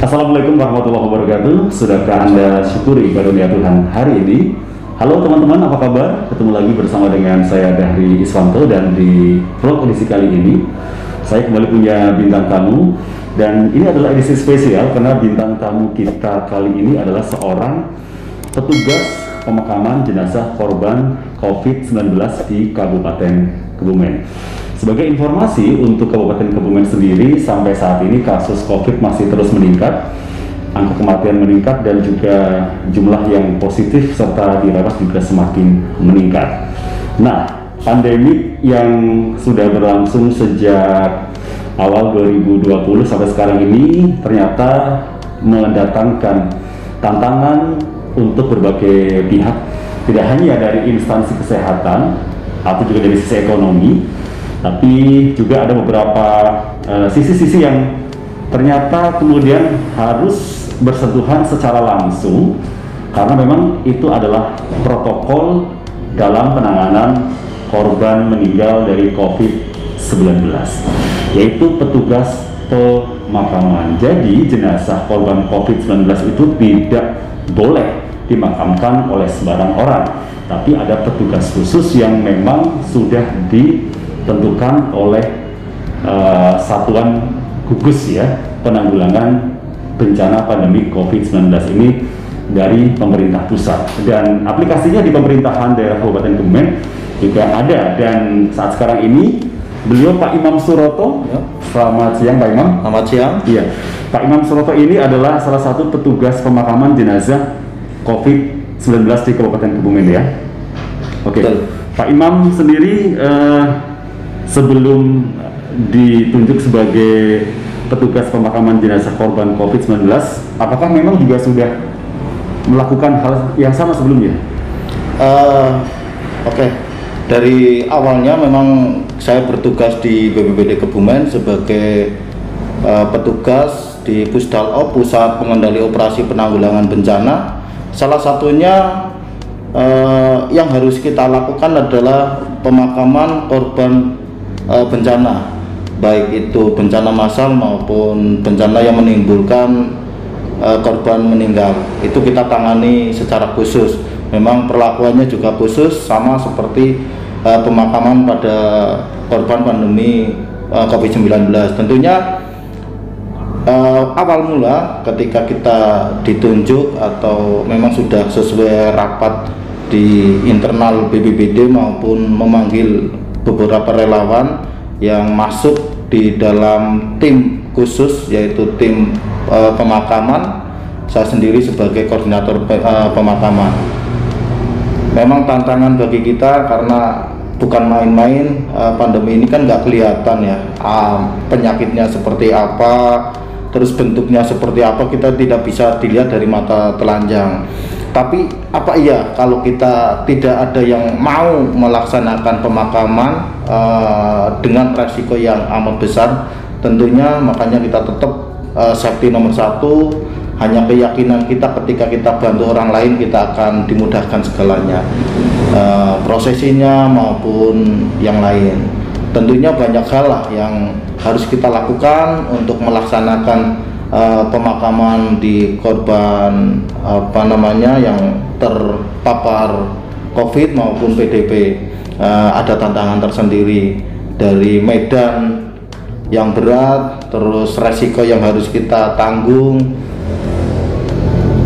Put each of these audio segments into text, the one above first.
Assalamualaikum warahmatullahi wabarakatuh. Sudahkah Anda syukuri karunia Tuhan hari ini? Halo teman-teman, apa kabar? Ketemu lagi bersama dengan saya Dahri Iswanto, dan di vlog edisi kali ini saya kembali punya bintang tamu, dan ini adalah edisi spesial karena bintang tamu kita kali ini adalah seorang petugas pemakaman jenazah korban COVID-19 di Kabupaten Kebumen. Sebagai informasi untuk Kabupaten Kebumen sendiri, sampai saat ini kasus COVID masih terus meningkat, angka kematian meningkat, dan juga jumlah yang positif serta dirawat juga semakin meningkat. Nah, pandemi yang sudah berlangsung sejak awal 2020 sampai sekarang ini ternyata mendatangkan tantangan untuk berbagai pihak, tidak hanya dari instansi kesehatan atau juga dari sisi ekonomi, tapi juga ada beberapa sisi-sisi yang ternyata kemudian harus bersentuhan secara langsung, karena memang itu adalah protokol dalam penanganan korban meninggal dari COVID-19, yaitu petugas pemakaman. Jadi jenazah korban COVID-19 itu tidak boleh dimakamkan oleh sembarang orang, tapi ada petugas khusus yang memang sudah ditentukan oleh Satuan Gugus Penanggulangan Bencana Pandemi COVID-19 ini dari pemerintah pusat, dan aplikasinya di pemerintahan daerah Kabupaten Kebumen juga ada. Dan saat sekarang ini beliau Pak Imam Suroto. Selamat siang Pak Imam. Selamat siang. Iya, Pak Imam Suroto ini adalah salah satu petugas pemakaman jenazah COVID-19 di Kabupaten Kebumen ya. Oke. Pak Imam sendiri sebelum ditunjuk sebagai petugas pemakaman jenazah korban COVID-19, apakah memang juga sudah melakukan hal yang sama sebelumnya? Oke. Dari awalnya memang saya bertugas di BPBD Kebumen sebagai petugas di Pusdalop, Pusat Pengendali Operasi Penanggulangan Bencana. Salah satunya yang harus kita lakukan adalah pemakaman korban bencana, baik itu bencana massal maupun bencana yang menimbulkan korban meninggal. Itu kita tangani secara khusus. Memang perlakuannya juga khusus, sama seperti pemakaman pada korban pandemi COVID-19. Tentunya awal mula ketika kita ditunjuk atau memang sudah sesuai rapat di internal BPBD maupun memanggil beberapa relawan yang masuk di dalam tim khusus, yaitu tim pemakaman. Saya sendiri sebagai koordinator pemakaman. Memang tantangan bagi kita karena bukan main-main. Pandemi ini kan nggak kelihatan ya penyakitnya seperti apa, terus bentuknya seperti apa, kita tidak bisa dilihat dari mata telanjang. Tapi apa iya kalau kita tidak ada yang mau melaksanakan pemakaman dengan resiko yang amat besar? Tentunya makanya kita tetap safety nomor satu. Hanya keyakinan kita ketika kita bantu orang lain, kita akan dimudahkan segalanya, prosesinya maupun yang lain. Tentunya banyak hal lah yang harus kita lakukan untuk melaksanakan pemakaman di korban yang terpapar COVID maupun PDP. Ada tantangan tersendiri dari medan yang berat, terus resiko yang harus kita tanggung,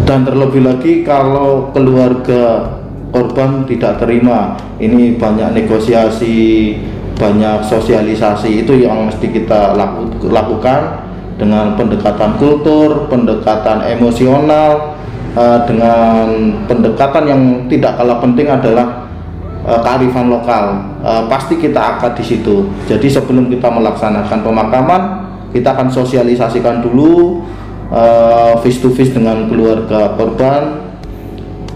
dan terlebih lagi kalau keluarga korban tidak terima, ini banyak negosiasi, banyak sosialisasi. Itu yang mesti kita lakukan dengan pendekatan kultur, pendekatan emosional, dengan pendekatan yang tidak kalah penting adalah kearifan lokal. Pasti kita akan di situ. Jadi sebelum kita melaksanakan pemakaman, kita akan sosialisasikan dulu face to face dengan keluarga korban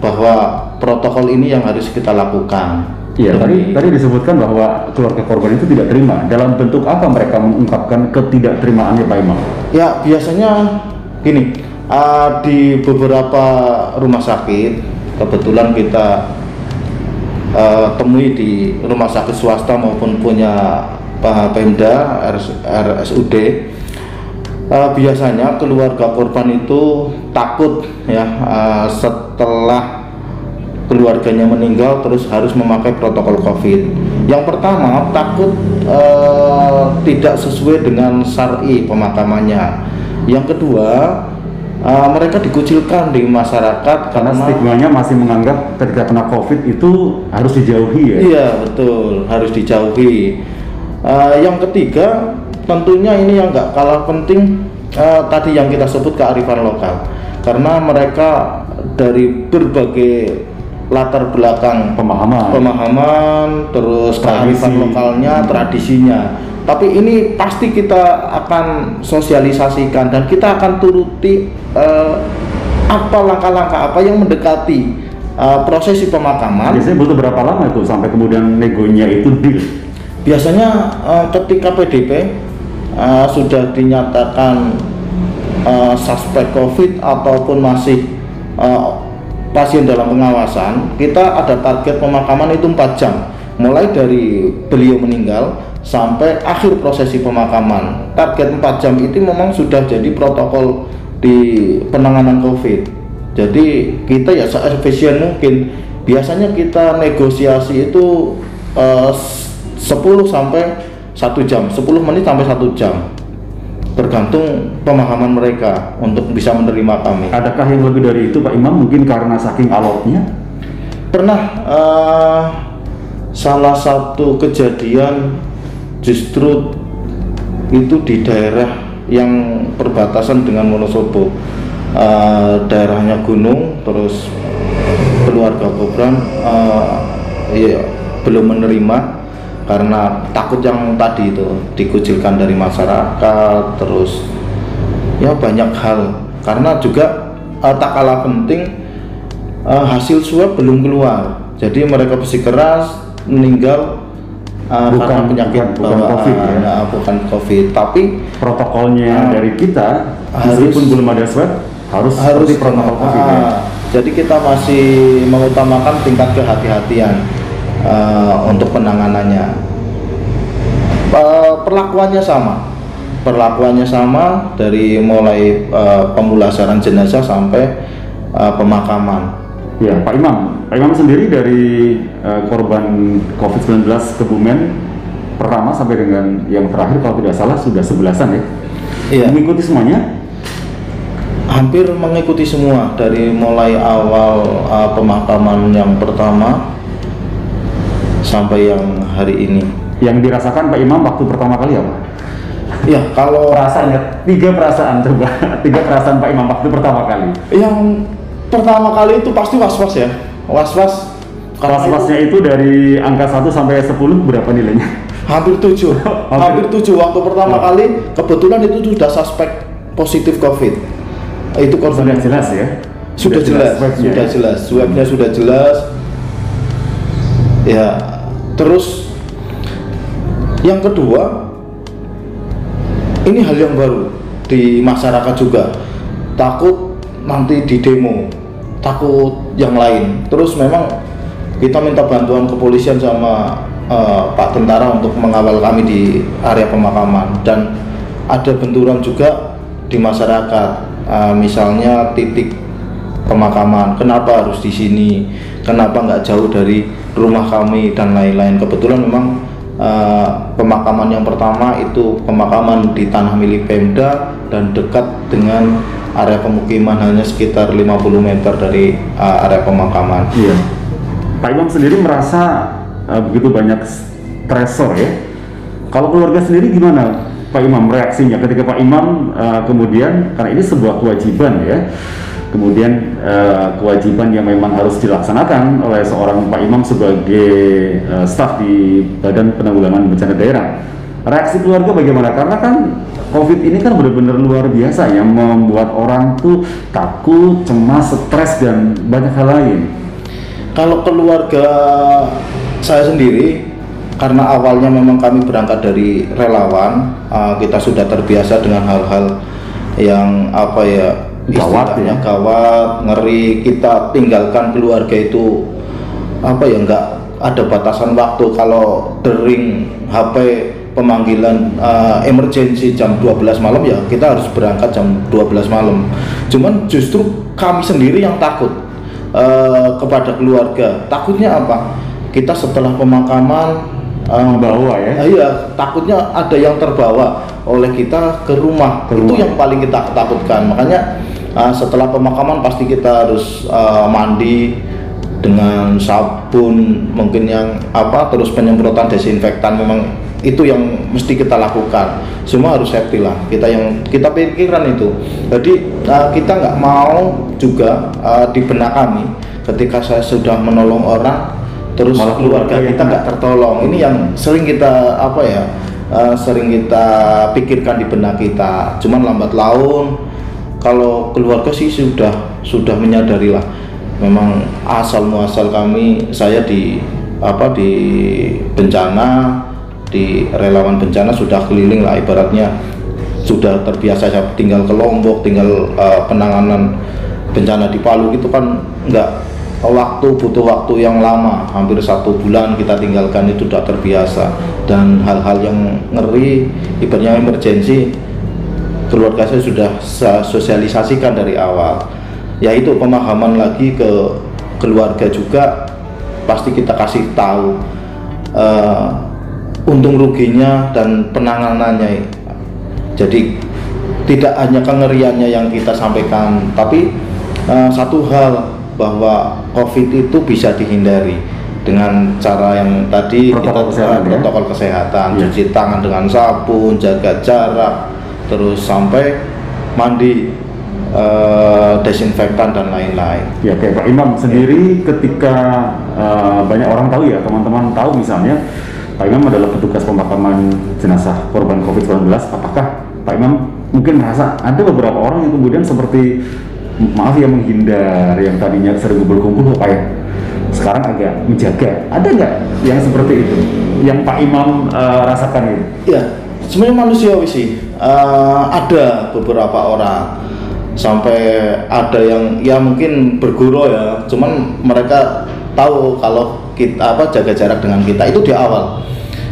bahwa protokol ini yang harus kita lakukan. Iya, tadi disebutkan bahwa keluarga korban itu tidak terima. Dalam bentuk apa mereka mengungkapkan ketidakterimaannya, Pak Imam? Ya, biasanya gini, di beberapa rumah sakit, kebetulan kita temui di rumah sakit swasta maupun punya Pemda, RSUD, Biasanya keluarga korban itu takut ya, setelah keluarganya meninggal terus harus memakai protokol COVID. Yang pertama, takut tidak sesuai dengan syar'i pemakamannya. Yang kedua, mereka dikucilkan di masyarakat karena stigmanya masih menganggap ketika kena COVID itu harus dijauhi ya. Iya, betul, harus dijauhi. Yang ketiga, tentunya ini yang nggak kalah penting, tadi yang kita sebut kearifan lokal, karena mereka dari berbagai latar belakang pemahaman, terus kearifan lokalnya, tradisinya. Tapi ini pasti kita akan sosialisasikan dan kita akan turuti apa langkah-langkah apa yang mendekati prosesi pemakaman. Biasanya butuh berapa lama itu sampai kemudian negonya itu deal? Biasanya ketika PDP sudah dinyatakan suspek COVID ataupun masih pasien dalam pengawasan, kita ada target pemakaman itu 4 jam, mulai dari beliau meninggal sampai akhir prosesi pemakaman. Target 4 jam itu memang sudah jadi protokol di penanganan COVID. Jadi kita ya seefisien mungkin. Biasanya kita negosiasi itu 10 sampai 1 jam, 10 menit sampai 1 jam, tergantung pemahaman mereka untuk bisa menerima kami. Adakah yang lebih dari itu Pak Imam, mungkin karena saking alotnya? Pernah salah satu kejadian justru itu di daerah yang perbatasan dengan Wonosobo, daerahnya gunung, terus keluarga korban ya, belum menerima karena takut yang tadi itu dikucilkan dari masyarakat, terus ya banyak hal, karena juga tak kalah penting hasil swab belum keluar, jadi mereka bersikeras meninggal karena penyakit bukan COVID ya? Bukan COVID, tapi protokolnya dari kita meskipun belum ada swab harus seperti protokol COVID ya? Jadi kita masih mengutamakan tingkat kehati-hatian untuk penanganannya. Perlakuannya sama dari mulai pemulasaran jenazah sampai pemakaman. Ya, Pak Imam sendiri dari korban COVID-19 Kebumen pertama sampai dengan yang terakhir kalau tidak salah sudah 11-an ya? Iya. Mengikuti semuanya? Hampir mengikuti semua, dari mulai awal pemakaman yang pertama sampai yang hari ini. Yang dirasakan Pak Imam waktu pertama kali apa? Ya, kalau rasanya 3 perasaan coba. 3 perasaan Pak Imam waktu pertama kali. Yang pertama kali itu pasti was-was ya. Was-wasnya itu dari angka 1 sampai 10 berapa nilainya? Hampir 7. Hampir 7 waktu pertama kali, kebetulan itu sudah suspek positif COVID. Itu sudah jelas ya? Sudah jelas. Swabnya sudah jelas. Ya, terus yang kedua, ini hal yang baru di masyarakat juga, takut nanti di demo, takut yang lain. Terus memang kita minta bantuan kepolisian sama Pak Tentara untuk mengawal kami di area pemakaman, dan ada benturan juga di masyarakat. Misalnya titik pemakaman, kenapa harus di sini, kenapa nggak jauh dari rumah kami dan lain-lain. Kebetulan memang pemakaman yang pertama itu pemakaman di tanah milik Pemda dan dekat dengan area pemukiman, hanya sekitar 50 meter dari area pemakaman. Iya. Pak Imam sendiri merasa begitu banyak stresor ya. Kalau keluarga sendiri gimana Pak Imam reaksinya ketika Pak Imam kemudian, karena ini sebuah kewajiban ya, kemudian kewajiban yang memang harus dilaksanakan oleh seorang Pak Imam sebagai staf di Badan Penanggulangan Bencana Daerah. Reaksi keluarga bagaimana? Karena kan COVID ini kan benar-benar luar biasa yang membuat orang tuh takut, cemas, stres, dan banyak hal lain. Kalau keluarga saya sendiri, karena awalnya memang kami berangkat dari relawan, kita sudah terbiasa dengan hal-hal yang apa ya, istilahnya gawat, ngeri. Kita tinggalkan keluarga itu apa ya, nggak ada batasan waktu. Kalau dering HP pemanggilan emergency jam 12 malam, ya kita harus berangkat jam 12 malam. Cuman justru kami sendiri yang takut kepada keluarga. Takutnya apa? Kita setelah pemakaman bawa ya? Iya, takutnya ada yang terbawa oleh kita ke rumah. Itu yang paling kita takutkan. Makanya setelah pemakaman pasti kita harus mandi dengan sabun, mungkin yang terus penyemprotan desinfektan. Memang itu yang mesti kita lakukan. Semua harus safety lah. Kita pikirkan itu. Jadi kita nggak mau juga di benak kami ketika saya sudah menolong orang terus malah keluarga kita nggak tertolong. Ini yang sering kita sering kita pikirkan di benak kita. Cuman lambat laun kalau keluarga sih sudah menyadari lah. Memang asal muasal kami, saya di bencana, di relawan bencana sudah keliling lah, ibaratnya sudah terbiasa. Saya tinggal ke Lombok, tinggal penanganan bencana di Palu gitu kan, butuh waktu yang lama, hampir 1 bulan kita tinggalkan, itu sudah terbiasa. Dan hal-hal yang ngeri, ibaratnya emergensi, keluarga saya sudah sosialisasikan dari awal. Yaitu pemahaman lagi ke keluarga juga, pasti kita kasih tahu untung ruginya dan penanganannya. Jadi tidak hanya kengeriannya yang kita sampaikan, tapi satu hal, bahwa COVID itu bisa dihindari dengan cara yang tadi protokol kesehatan, cuci tangan dengan sabun, jaga jarak, terus sampai mandi, desinfektan dan lain-lain. Ya, kayak Pak Imam sendiri ketika banyak orang tahu ya, teman-teman tahu misalnya Pak Imam adalah petugas pemakaman jenazah korban COVID-19, apakah Pak Imam mungkin merasa ada beberapa orang yang kemudian seperti menghindar, yang tadinya sering berkumpul Pak ya, sekarang agak menjaga? Ada nggak yang seperti itu yang Pak Imam rasakan itu? Ya, sebenarnya manusiawi sih. Ada beberapa orang, sampai ada yang ya mungkin bergurau ya, cuman mereka tahu kalau kita jaga jarak dengan kita itu di awal,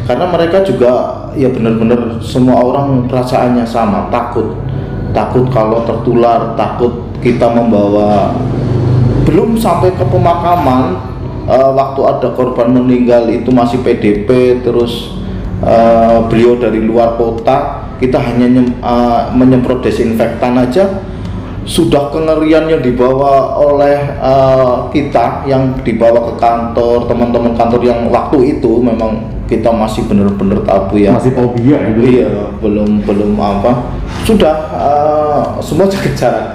karena mereka juga ya benar-benar semua orang perasaannya sama, takut kalau tertular, takut kita membawa. Belum sampai ke pemakaman, waktu ada korban meninggal itu masih PDP, terus beliau dari luar kota, kita hanya menyemprot desinfektan aja sudah kengerian yang dibawa oleh kita, yang dibawa ke kantor, teman-teman kantor yang waktu itu memang kita masih benar-benar tabu ya, masih fobia itu. Iya, belum sudah semua jaga jarak.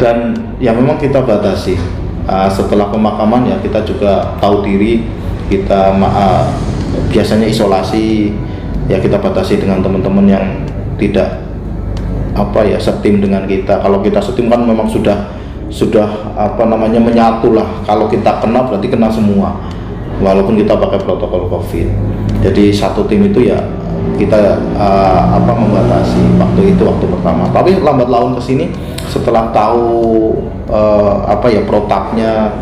Dan ya memang kita batasi. Setelah pemakaman ya kita juga tahu diri, kita biasanya isolasi ya, kita batasi dengan teman-teman yang tidak setim dengan kita. Kalau kita setim kan memang sudah menyatu lah. Kalau kita kena berarti kena semua, walaupun kita pakai protokol COVID. Jadi satu tim itu ya kita membatasi waktu pertama. Tapi lambat laun kesini setelah tahu protapnya,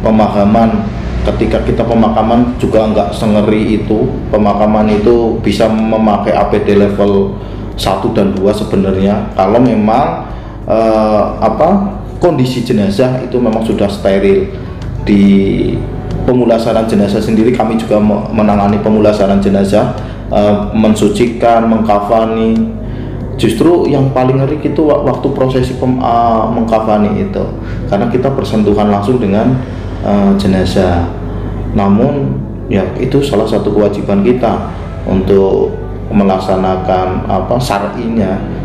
pemahaman, ketika kita pemakaman juga nggak sengeri itu. Pemakaman itu bisa memakai APD level 1 dan 2 sebenarnya kalau memang kondisi jenazah itu memang sudah steril. Di pemulasaran jenazah sendiri kami juga menangani pemulasaran jenazah, mensucikan, mengkafani. Justru yang paling ngeri itu waktu prosesi mengkafani itu, karena kita bersentuhan langsung dengan jenazah. Namun ya itu salah satu kewajiban kita untuk melaksanakan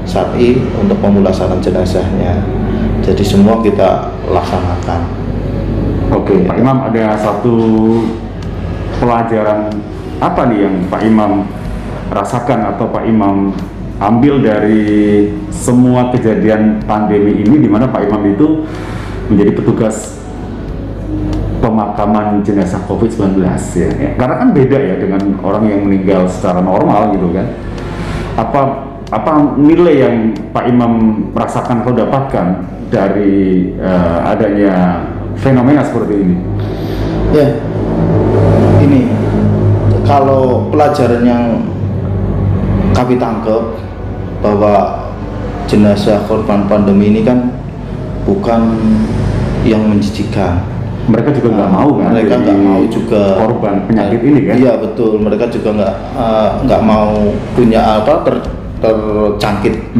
syar'i untuk pemulasaran jenazahnya. Jadi semua kita laksanakan. Oke, Pak Imam, ada satu pelajaran apa nih yang Pak Imam rasakan atau Pak Imam ambil dari semua kejadian pandemi ini, di mana Pak Imam itu menjadi petugas pemakaman jenazah COVID-19 ya. Karena kan beda ya dengan orang yang meninggal secara normal gitu kan. Apa nilai yang Pak Imam merasakan atau dapatkan dari adanya fenomena seperti ini? Ya, ini kalau pelajaran yang kami tangkap bahwa jenazah korban pandemi ini kan bukan yang menjijikan. Mereka juga nggak mau kan? Mereka nggak mau juga korban penyakit ini kan? Iya betul. Mereka juga nggak mau punya terjangkit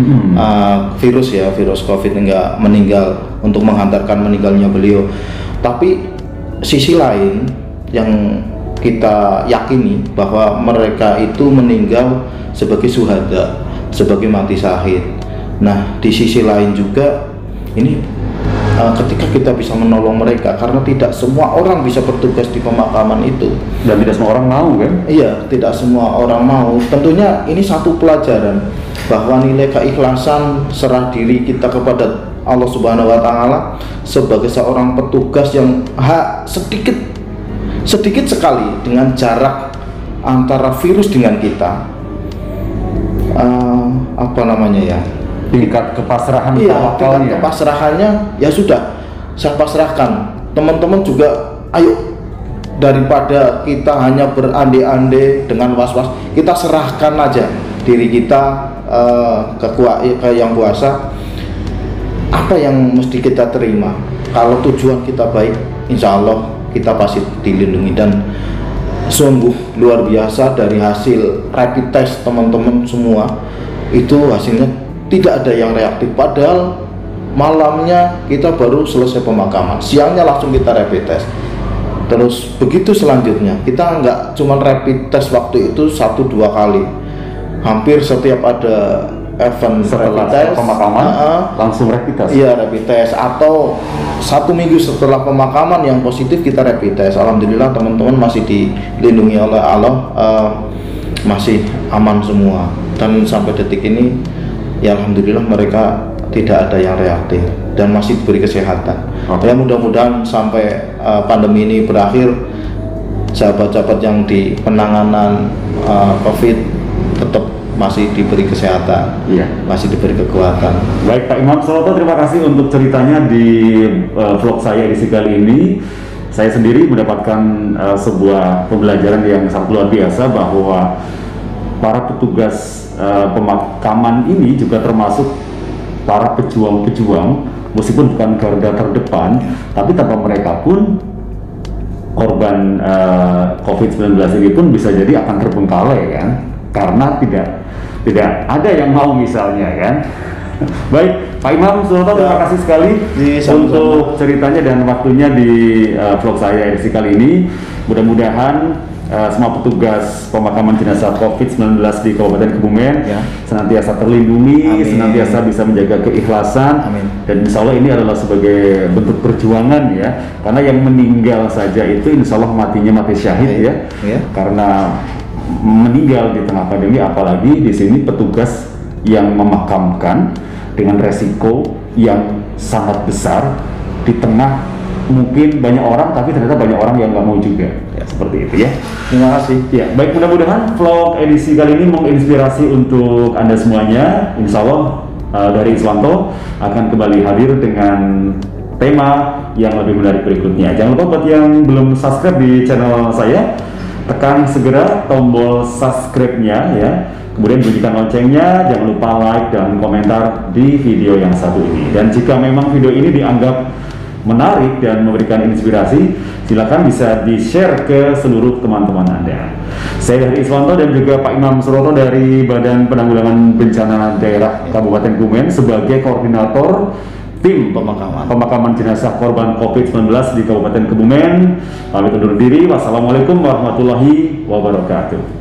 virus ya, virus COVID, nggak meninggal untuk menghantarkan meninggalnya beliau. Tapi sisi lain yang kita yakini bahwa mereka itu meninggal sebagai syuhada, sebagai mati syahid. Nah di sisi lain juga ini ketika kita bisa menolong mereka, karena tidak semua orang bisa bertugas di pemakaman itu dan tidak semua orang mau kan? Iya, tidak semua orang mau. Tentunya ini satu pelajaran bahwa nilai keikhlasan serah diri kita kepada Allah Subhanahu wa Ta'ala sebagai seorang petugas yang sedikit sekali dengan jarak antara virus dengan kita, tingkat kepasrahan, tingkat kepasrahannya ya sudah, saya pasrahkan. Teman-teman juga ayo, daripada kita hanya berandai-andai dengan was-was, kita serahkan aja diri kita ke yang kuasa. Apa yang mesti kita terima? Kalau tujuan kita baik, insya Allah kita pasti dilindungi. Dan sungguh luar biasa dari hasil rapid test teman-teman semua, itu hasilnya tidak ada yang reaktif, padahal malamnya kita baru selesai pemakaman, siangnya langsung kita rapid test. Terus begitu selanjutnya, kita nggak cuma rapid test waktu itu 1-2 kali, hampir setiap ada event setelah rapid test pemakaman langsung rapid test. Iya, rapid test, atau 1 minggu setelah pemakaman yang positif kita rapid test. Alhamdulillah teman-teman masih dilindungi oleh Allah, masih aman semua, dan sampai detik ini ya alhamdulillah mereka tidak ada yang reaktif dan masih diberi kesehatan. Ya mudah-mudahan sampai pandemi ini berakhir, sahabat-sahabat yang di penanganan COVID tetap masih diberi kesehatan, masih diberi kekuatan. Baik Pak Imam Suroto, terima kasih untuk ceritanya di vlog saya edisi kali ini. Saya sendiri mendapatkan sebuah pembelajaran yang sangat luar biasa, bahwa para petugas pemakaman ini juga termasuk para pejuang-pejuang, meskipun bukan garda terdepan, tapi tanpa mereka pun korban COVID-19 ini pun bisa jadi akan terbengkalai kan, karena tidak ada yang mau misalnya kan. Baik Pak Imam Suroto, terima kasih sekali untuk ceritanya dan waktunya di vlog saya edisi kali ini. Mudah-mudahan semua petugas pemakaman jenazah COVID-19 di Kabupaten Kebumen senantiasa terlindungi, senantiasa bisa menjaga keikhlasan, dan insya Allah ini adalah sebagai bentuk perjuangan ya, karena yang meninggal saja itu insya Allah matinya mati syahid ya, karena meninggal di tengah pandemi, apalagi di sini petugas yang memakamkan dengan resiko yang sangat besar di tengah mungkin banyak orang, tapi ternyata banyak orang yang nggak mau juga seperti itu ya. Terima kasih. Ya, baik, mudah-mudahan vlog edisi kali ini menginspirasi untuk Anda semuanya. Insya Allah dari Iswanto akan kembali hadir dengan tema yang lebih menarik berikutnya. Jangan lupa buat yang belum subscribe di channel saya, tekan segera tombol subscribe-nya ya. Kemudian bunyikan loncengnya, jangan lupa like dan komentar di video yang satu ini. Dan jika memang video ini dianggap menarik dan memberikan inspirasi, silakan bisa di-share ke seluruh teman-teman Anda. Saya dari Iswanto dan juga Pak Imam Suroto dari Badan Penanggulangan Bencana Daerah Kabupaten Kebumen sebagai koordinator tim pemakaman jenazah korban COVID-19 di Kabupaten Kebumen. Pamit undur diri. Wassalamualaikum warahmatullahi wabarakatuh.